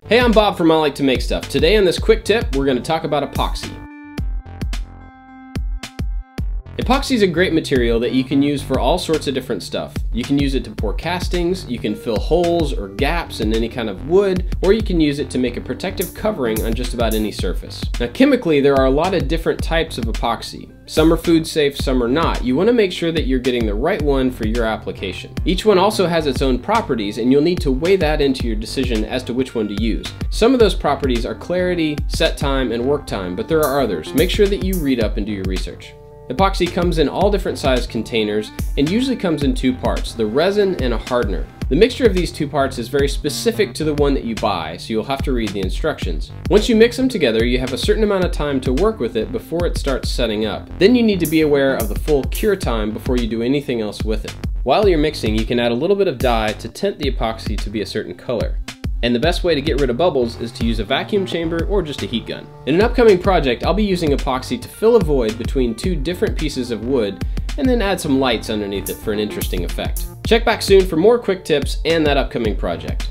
Hey, I'm Bob from I Like to Make Stuff. Today on this quick tip, we're going to talk about epoxy. Epoxy is a great material that you can use for all sorts of different stuff. You can use it to pour castings, you can fill holes or gaps in any kind of wood, or you can use it to make a protective covering on just about any surface. Now chemically, there are a lot of different types of epoxy. Some are food safe, some are not. You want to make sure that you're getting the right one for your application. Each one also has its own properties, and you'll need to weigh that into your decision as to which one to use. Some of those properties are clarity, set time, and work time, but there are others. Make sure that you read up and do your research. Epoxy comes in all different size containers and usually comes in two parts, the resin and a hardener. The mixture of these two parts is very specific to the one that you buy, so you'll have to read the instructions. Once you mix them together, you have a certain amount of time to work with it before it starts setting up. Then you need to be aware of the full cure time before you do anything else with it. While you're mixing, you can add a little bit of dye to tint the epoxy to be a certain color. And the best way to get rid of bubbles is to use a vacuum chamber or just a heat gun. In an upcoming project, I'll be using epoxy to fill a void between two different pieces of wood and then add some lights underneath it for an interesting effect. Check back soon for more quick tips and that upcoming project.